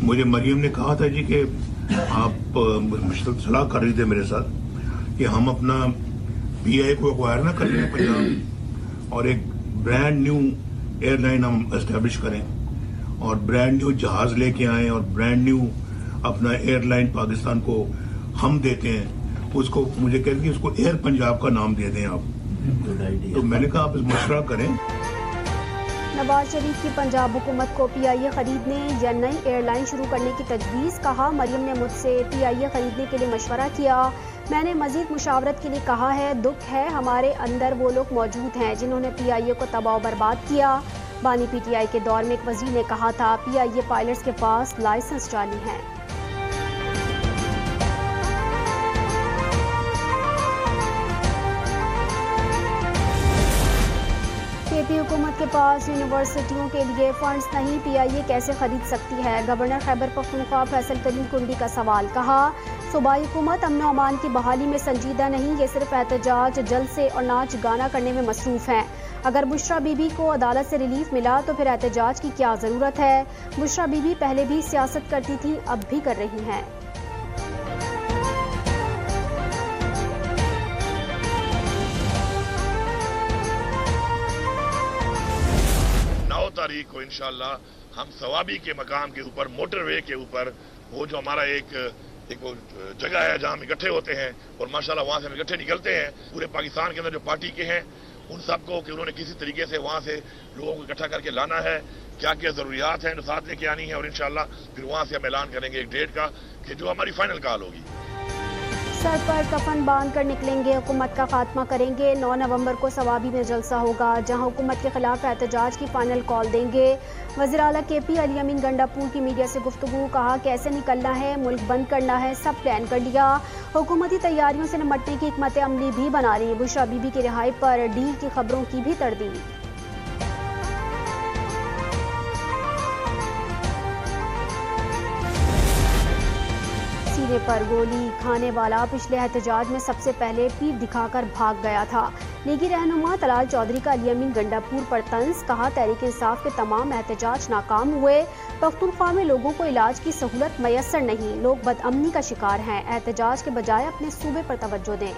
मुझे मरियम ने कहा था जी कि आप सलाह कर रही थे मेरे साथ कि हम अपना PI को एक्वायर ना कर लें पंजाब और एक ब्रांड न्यू एयरलाइन हम एस्टेब्लिश करें और ब्रांड न्यू जहाज लेके आए और ब्रांड न्यू अपना एयरलाइन पाकिस्तान को हम देते हैं। उसको मुझे कहते हैं उसको एयर पंजाब का नाम दे दें आप। तो मैंने कहा आप मशवरा करें। नवाज शरीफ की पंजाब हुकूमत को PIA खरीदने या नई एयरलाइन शुरू करने की तजवीज़। कहा, मरियम ने मुझसे PIA खरीदने के लिए मशवरा किया, मैंने मजीद मुशावरत के लिए कहा है। दुख है हमारे अंदर वो लोग मौजूद हैं जिन्होंने PIA को तबाह बर्बाद किया। बानी PTI के दौर में एक वजीर ने कहा था PIA पायलट्स के पास लाइसेंस जाली हैं। KP हुकूमत के पास यूनिवर्सिटियों के लिए फंड्स नहीं, PIA कैसे खरीद सकती है? गवर्नर खैबर पख्तूनख्वा फैसल करीम कुंडी का सवाल। कहा, सूबाई हुकूमत अमन और अमान की बहाली में संजीदा नहीं, ये सिर्फ एहतजाज जलसे और नाच गाना करने में मसरूफ हैं। अगर बुशरा बीबी को अदालत से रिलीफ मिला तो फिर एहतजाज की क्या ज़रूरत है? बुशरा बीबी पहले भी सियासत करती थी, अब भी कर रही हैं। 9 तारीख को इंशाल्लाह हम सवाबी के मकाम के ऊपर मोटरवे के ऊपर वो जो हमारा एक वो जगह है जहां हम इकट्ठे होते हैं और माशाल्लाह वहां से हम इकट्ठे निकलते हैं पूरे पाकिस्तान के अंदर जो पार्टी के हैं उन सबको कि उन्होंने किसी तरीके से वहां से लोगों को इकट्ठा करके लाना है, क्या क्या जरूरियात हैं जो साथ लेके आनी है और इंशाल्लाह फिर वहां से हम ऐलान करेंगे एक डेट का कि जो हमारी फाइनल कॉल होगी। सर पर कफन बांध कर निकलेंगे, हुकूमत का खात्मा करेंगे। 9 नवंबर को सवाबी में जलसा होगा जहां हुकूमत के खिलाफ एहतजाज की फाइनल कॉल देंगे। वज़ीर आला KP अली अमीन गंडापुर की मीडिया से गुफ्तगू। कहा, कैसे निकलना है, मुल्क बंद करना है, सब प्लान कर लिया। हुकूमती तैयारियों से निपटने की हिकमत अमली भी बना रही। बुशरा बीबी की रिहाई पर डील की खबरों की भी तरदीद। सीने पर गोली खाने वाला पिछले एहतजाज में सबसे पहले पीठ दिखाकर भाग गया था। लीगी रहनुमा तलाल चौधरी का अली अमीन गंडापुर पर तंज। कहा, तहरीक इंसाफ के तमाम एहतजाज नाकाम हुए। पख्तूनख्वा में लोगों को इलाज की सहूलत मैसर नहीं, लोग बदअमनी का शिकार हैं। एहतजाज के बजाय अपने सूबे पर तवज्जो दें।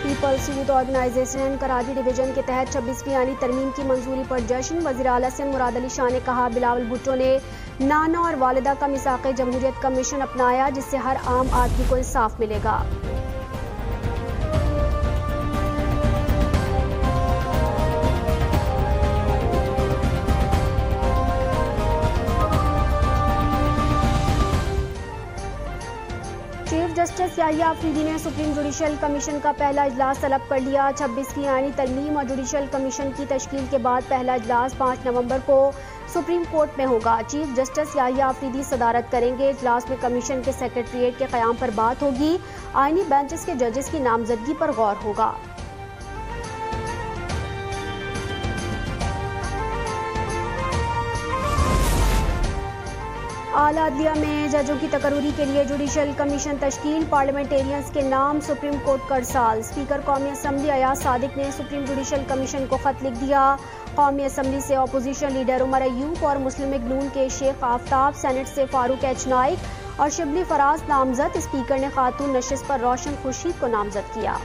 Peoples youth organization Karachi division के तहत 26वीं आनी तरमीम की मंजूरी पर जश्न। वज़ीर आला सिंध मुराद अली शाह ने कहा, बिलावल भुट्टो ने नाना और वालिदा का मिसाक़े जमहूरियत का मिशन अपनाया जिससे हर आम आदमी को इंसाफ मिलेगा। चीफ जस्टिस याहिया अफरीदी ने सुप्रीम जुडिशल कमीशन का पहला इजलास तलब कर लिया। 26वीं आईनी तरमीम और जुडिशल कमीशन की तश्कील के बाद पहला इजलास 5 नवंबर को सुप्रीम कोर्ट में होगा। चीफ जस्टिस याहिया अफरीदी सदारत करेंगे। इजलास में कमीशन के सेक्रेटरीट के क़याम पर बात होगी। आईनी बेंचेस के जजेस की नामजदगी पर गौर होगा। आला अदलिया में जजों की तकरूरी के लिए जुडिशल कमीशन तश्कील। पार्लियामेंटेरियंस के नाम सुप्रीम कोर्ट का अरसाल। स्पीकर कौमी असम्बली अयाज सादिक ने सुप्रीम जुडिशल कमीशन को खत लिख दिया। कौमी असम्बली से अपोजिशन लीडर उमर अयूब और मुस्लिम लीग नून के शेख आफ्ताब, सेनेट से फारूक एच नाइक और शिबली फराज नामजद। स्पीकर ने खातून नशिस्त पर रोशन खुर्शीद को नामजद किया।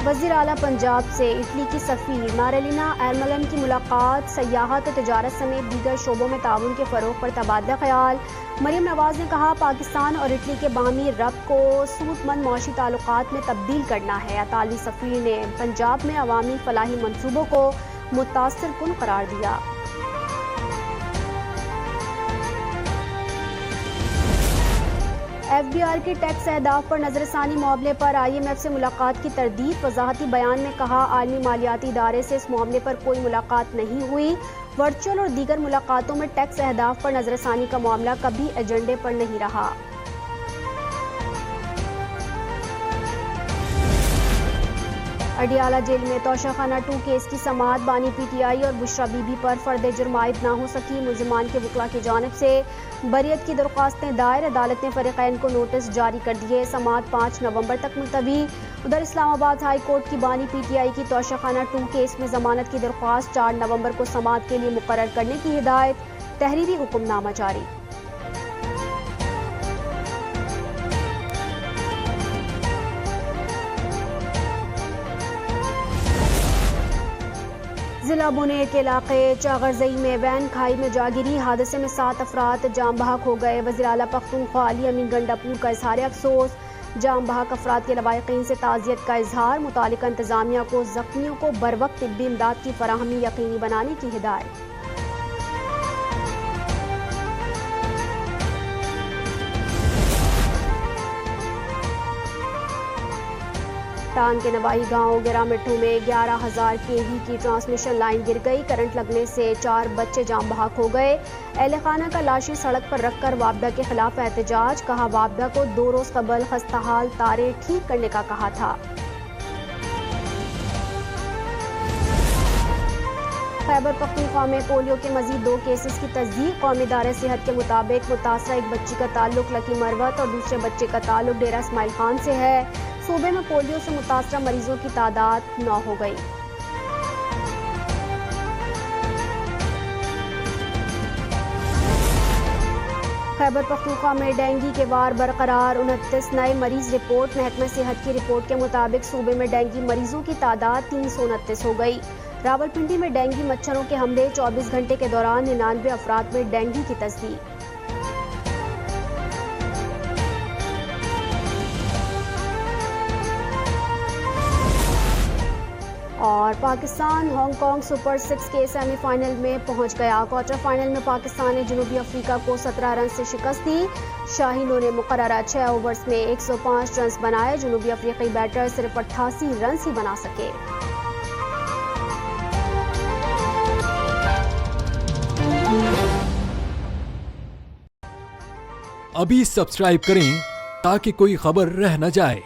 वज़ीर आला पंजाब से इटली की सफ़ीर मारेलिना एरमलन की मुलाकात। सयाहत और तजारत समेत दीगर शोबों में ताउन के फ़रोग़ पर तबादला ख्याल। मरियम नवाज़ ने कहा, पाकिस्तान और इटली के बाहमी रब्त को सूदमंद मौशी ताल्लुकात में तब्दील करना है। अतालवी सफ़ीर ने पंजाब में अवामी फलाही मनसूबों को मुतासिर कुन करार दिया। FDR के टैक्स अहदाफ पर नजरसानी मामले पर IMF से मुलाकात की तरदीद। वजाहती बयान में कहा, आलमी मालियाती इदारे से इस मामले पर कोई मुलाकात नहीं हुई। वर्चुअल और दीगर मुलाकातों में टैक्स अहदाफ पर नजरसानी का मामला कभी एजेंडे पर नहीं रहा। अडियाला जेल में तोशाखाना 2 केस की समाअत। बानी PTI और बुशरा बीबी पर फर्द जुर्म आयद ना हो सकी। मुल्जिमान के वकला की जानिब से बरियत की दरख्वास्तें दायर। अदालत ने फरीकैन को नोटिस जारी कर दिए। समाअत 5 नवंबर तक मुलतवी। उधर इस्लामाबाद हाई कोर्ट की बानी PTI की तोशाखाना 2 केस में जमानत की दरख्वास्त 4 नवंबर को समाअत के लिए मुकर्रर करने की हिदायत। तहरीरी हुक्मनामा जारी। जिला बुनेर के इलाके चागरजई में वैन खाई में जा गिरी। हादसे में 7 अफराद जाम बहक हो गए। वज़ीर आला पख्तूनख्वा अली अमीन गंडापुर का इजहार अफसोस। जाम बहक अफराद के लवाहिकीन से ताज़ियत का इजहार। मुतालिका इंतजामिया को जख्मियों को बरवक्त तिब्बी इमदाद की फराहमी यकीनी बनाने की हिदायत। टांग के नवाही गांव गिरामिट्ठू में 11,000 kV की ट्रांसमिशन लाइन गिर गई। करंट लगने से 4 बच्चे जाम बहक हो गए। अहले खाना का लाशें सड़क पर रखकर वाबदा के खिलाफ एहतजाज। कहा, वाबदा को 2 रोज कबल खस्ताहाल तारे ठीक करने का कहा था। खैबर पख्तूनख्वा में पोलियो के मजीद 2 केसेस की तस्दीक। कौमी इदारे सेहत के मुताबिक मुतासरा एक बच्ची का ताल्लुक लकी मरवत और दूसरे बच्चे का ताल्लुक डेरा इस्माइल खान से है। सूबे में पोलियो से मुतासरा मरीजों की तादाद 9 हो गई। खैबर पख्तूनख्वा में डेंगू के वार बरकरार। 29 नए मरीज रिपोर्ट। महकमा सेहत की रिपोर्ट के मुताबिक सूबे में डेंगू मरीजों की तादाद 329 हो गई। रावलपिंडी में डेंगू मच्छरों के हमले। 24 घंटे के दौरान 99 अफराद में डेंगू की तस्दीक। और पाकिस्तान हांगकांग सुपर 6 के सेमीफाइनल में पहुंच गया। क्वार्टर फाइनल में पाकिस्तान ने जनूबी अफ्रीका को 17 रन से शिकस्त दी। शाहीनों ने मुकर्ररा 6 ओवर्स में 105 रन बनाए। जनूबी अफ्रीकी बैटर सिर्फ 88 रन ही बना सके। अभी सब्सक्राइब करें ताकि कोई खबर रह न जाए।